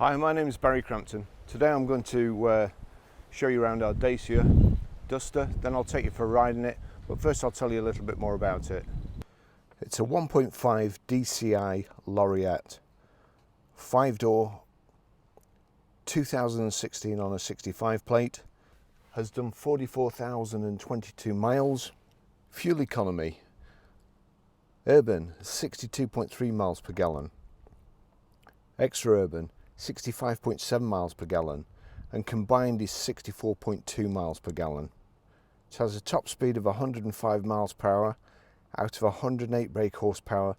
Hi, my name is Barry Crampton. Today I'm going to show you around our Dacia Duster, then I'll take you for a ride in it, but first I'll tell you a little bit more about it. It's a 1.5 dCi Laureate, 5-door, 2016 on a 65 plate, has done 44,022 miles. Fuel economy, urban 62.3 miles per gallon, extra urban 65.7 miles per gallon, and combined is 64.2 miles per gallon. It has a top speed of 105 miles per hour out of a 108 brake horsepower,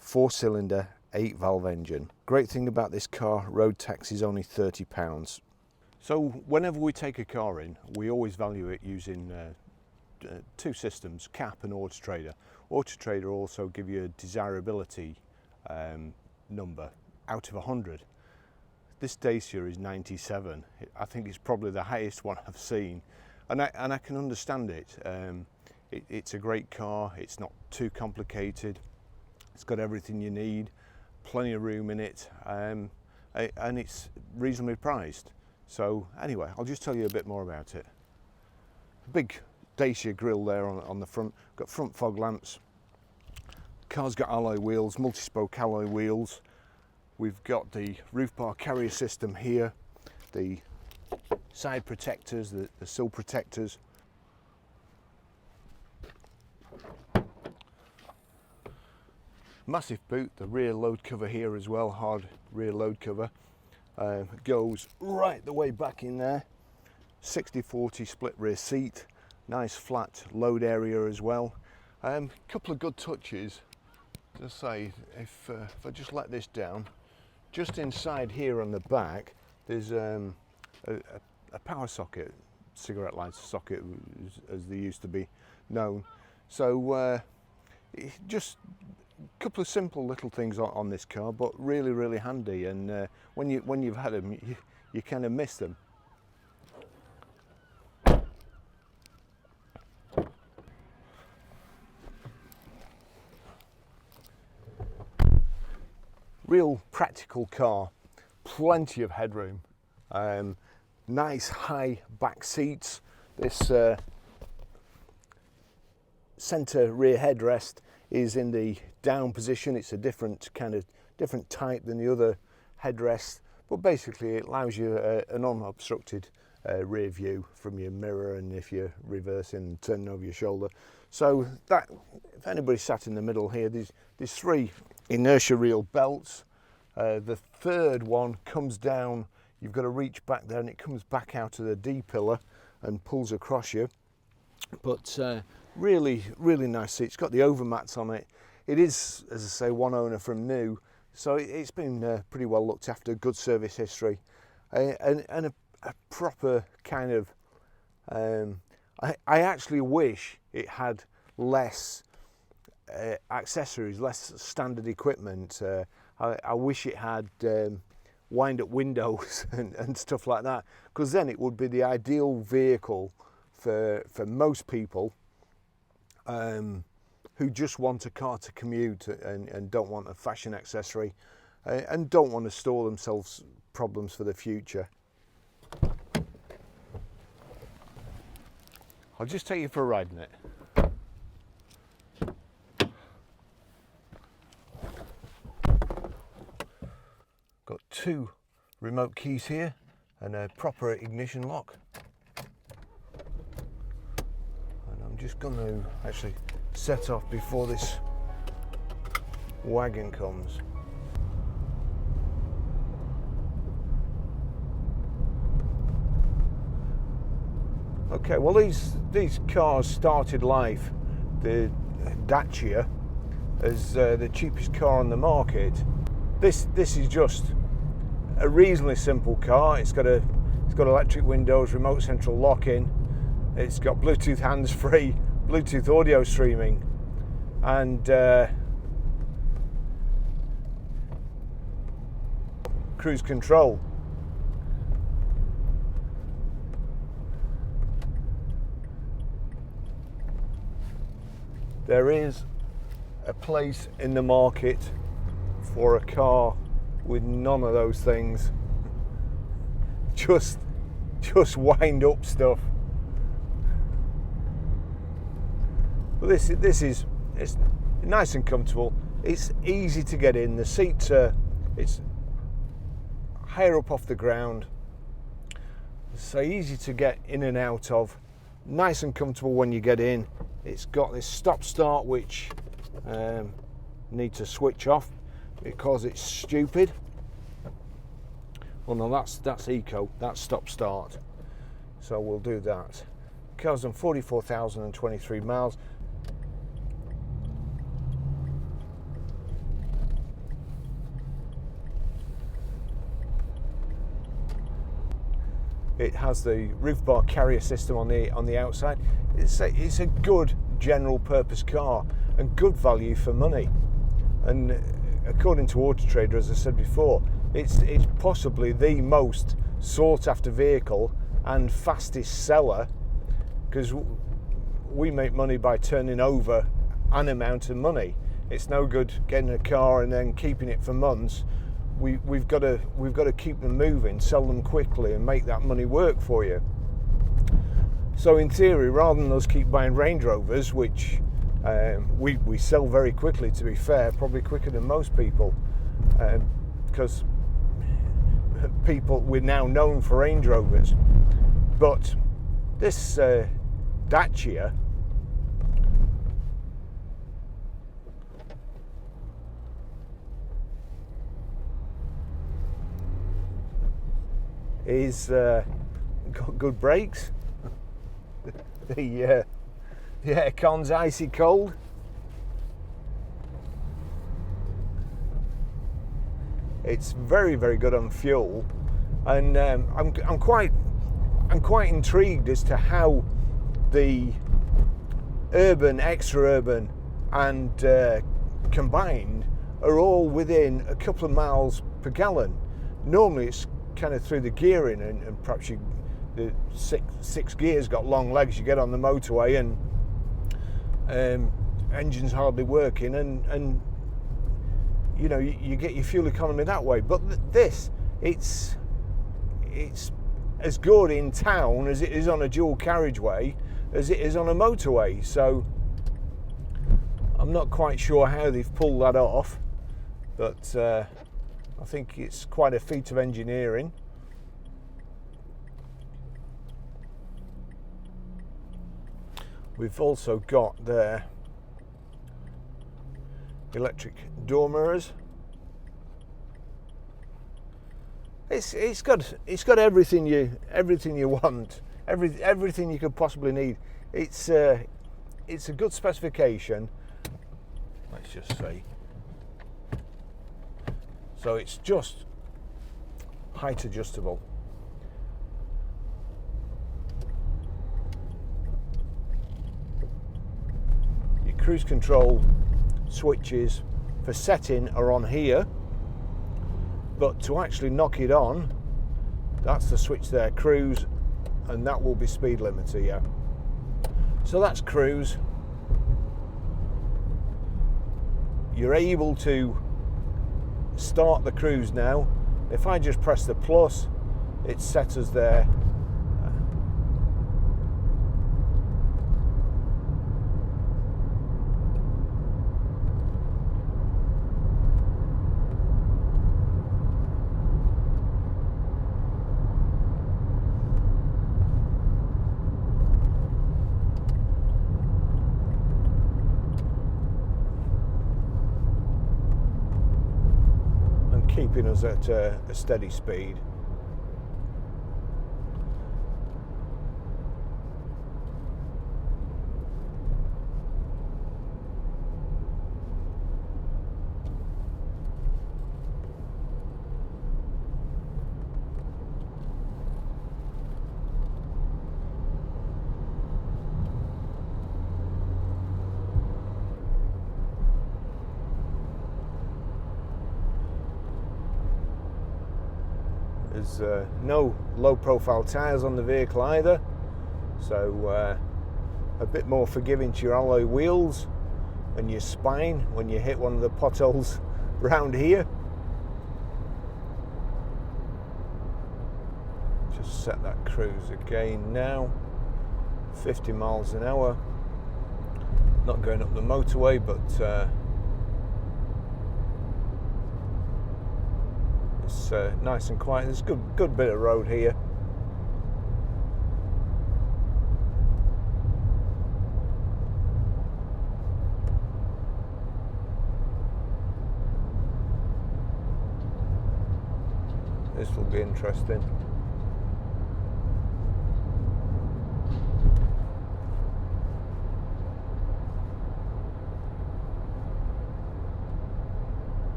4-cylinder, 8-valve engine. Great thing about this car, road tax is only £30. So whenever we take a car in, we always value it using two systems, CAP and Auto Trader. Auto Trader also give you a desirability number out of 100. This Dacia is 97. I think it's probably the highest one I've seen, and I can understand it. It's a great car. It's not too complicated. It's got everything you need, plenty of room in it, and it's reasonably priced. So anyway, I'll just tell you a bit more about it. Big Dacia grille there on the front. Got front fog lamps. Car's got alloy wheels, multi-spoke alloy wheels. We've got the roof bar carrier system here, the side protectors, the sill protectors. Massive boot, the rear load cover here as well, hard rear load cover. Goes right the way back in there. 60/40 split rear seat, nice flat load area as well. Couple of good touches to say, if I just let this down, just inside here on the back, there's a power socket, cigarette lighter socket as they used to be known. So just a couple of simple little things on this car, but really handy. And when you've had them, you kind of miss them. Real practical car, plenty of headroom, nice high back seats. This centre rear headrest is in the down position. It's a different type than the other headrests, but basically it allows you an unobstructed rear view from your mirror, and if you're reversing and turning over your shoulder. So that, if anybody sat in the middle here, there's three inertia reel belts. The third one comes down, you've got to reach back there, and it comes back out of the D pillar and pulls across you. But really nice seat. It's got the overmats on it. It is, as I say, one owner from new, so it's been pretty well looked after, good service history, and a proper kind of I actually wish it had less accessories, less standard equipment. I wish it had wind-up windows and stuff like that, because then it would be the ideal vehicle for most people who just want a car to commute and don't want a fashion accessory and don't want to store themselves problems for the future. I'll just take you for a ride in it. Got two remote keys here and a proper ignition lock. And I'm just going to actually set off before this wagon comes. Okay, well these cars started life, the Dacia, as the cheapest car on the market. This is just a reasonably simple car. It's got electric windows, remote central lock-in. It's got Bluetooth hands-free, Bluetooth audio streaming, and cruise control. There is a place in the market for a car with none of those things. Just wind up stuff. But this is, it's nice and comfortable. It's easy to get in. The seats are, it's higher up off the ground, so easy to get in and out of. Nice and comfortable when you get in. It's got this stop start which need to switch off because it's stupid. Well, no, that's eco, that's stop start. So we'll do that. Car's done 44,023 miles. It has the roof bar carrier system on the outside. It's a good general purpose car and good value for money. And according to Auto Trader, as I said before, it's possibly the most sought after vehicle and fastest seller, because we make money by turning over an amount of money. It's no good getting a car and then keeping it for months. We've got to keep them moving, sell them quickly, and make that money work for you. So in theory, rather than us keep buying Range Rovers, which we sell very quickly, to be fair, probably quicker than most people, because we're now known for Range Rovers. But this Dacia is got good brakes. The aircon's icy cold. It's very, very good on fuel, and I'm quite intrigued as to how the urban, extra urban, and combined are all within a couple of miles per gallon. Normally, it's kind of through the gearing, and perhaps the six gears got long legs. You get on the motorway and engine's hardly working, and you know, you get your fuel economy that way. But this, it's as good in town as it is on a dual carriageway as it is on a motorway. So I'm not quite sure how they've pulled that off, but I think it's quite a feat of engineering. We've also got the electric door mirrors. It's got everything you want, everything you could possibly need. It's a good specification. Let's just say. So it's just height adjustable. Your cruise control switches for setting are on here, but to actually knock it on, that's the switch there, cruise, and that will be speed limiter, yeah. So that's cruise. You're able to start the cruise now. If I just press the plus, it sets us there. Keeping us at a steady speed. There's no low profile tyres on the vehicle either, so a bit more forgiving to your alloy wheels and your spine when you hit one of the potholes round here. set that cruise again now. 50 miles an hour. Not going up the motorway, but it's nice and quiet. There's a good bit of road here. This will be interesting.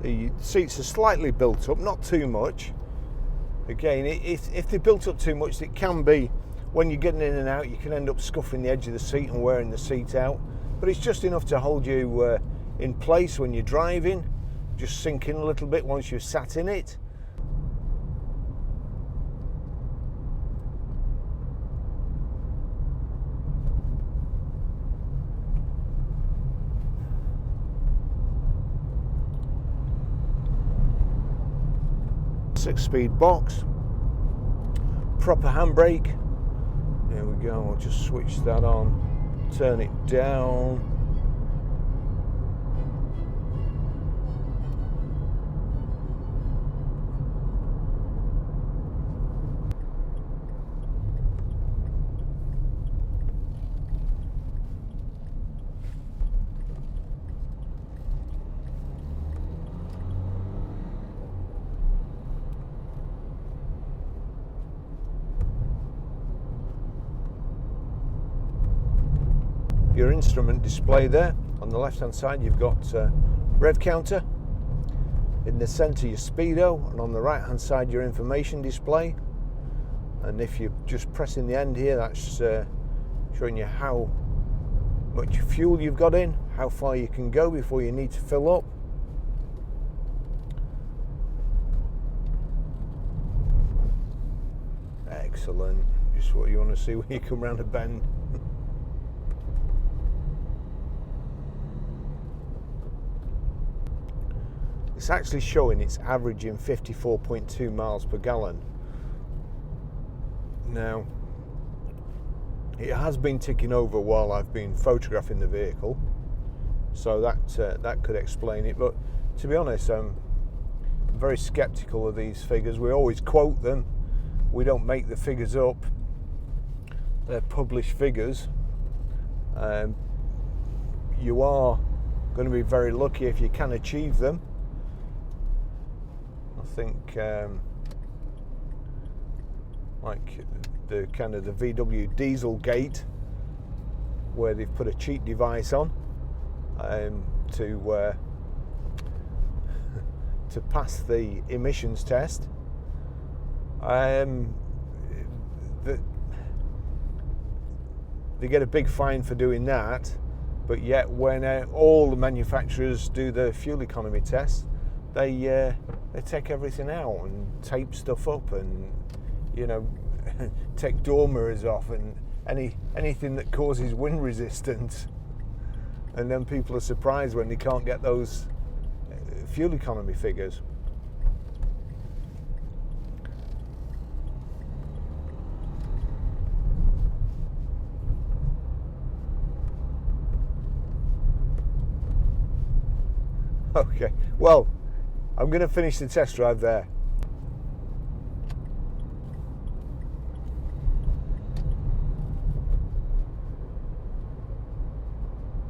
The seats are slightly built up, not too much. Again, if they're built up too much, it can be, when you're getting in and out, you can end up scuffing the edge of the seat and wearing the seat out. But it's just enough to hold you in place when you're driving, just sink in a little bit once you've sat in it. Six-speed box, proper handbrake. There we go. I'll just switch that on, turn it down. Your instrument display there. On the left hand side you've got rev counter, in the centre your speedo, and on the right hand side your information display. And if you're just pressing the end here, that's showing you how much fuel you've got in, how far you can go before you need to fill up. Excellent, just what you want to see when you come round a bend. It's actually showing it's averaging 54.2 miles per gallon. Now, it has been ticking over while I've been photographing the vehicle, so that could explain it. But to be honest, I'm very skeptical of these figures. We always quote them. We don't make the figures up. They're published figures. You are going to be very lucky if you can achieve them. I think like the kind of the VW Dieselgate, where they've put a cheat device on to pass the emissions test. They get a big fine for doing that, but yet when all the manufacturers do the fuel economy tests, they take everything out and tape stuff up, and take door mirrors off and anything that causes wind resistance, and then people are surprised when they can't get those fuel economy figures. Okay, well, I'm going to finish the test drive there.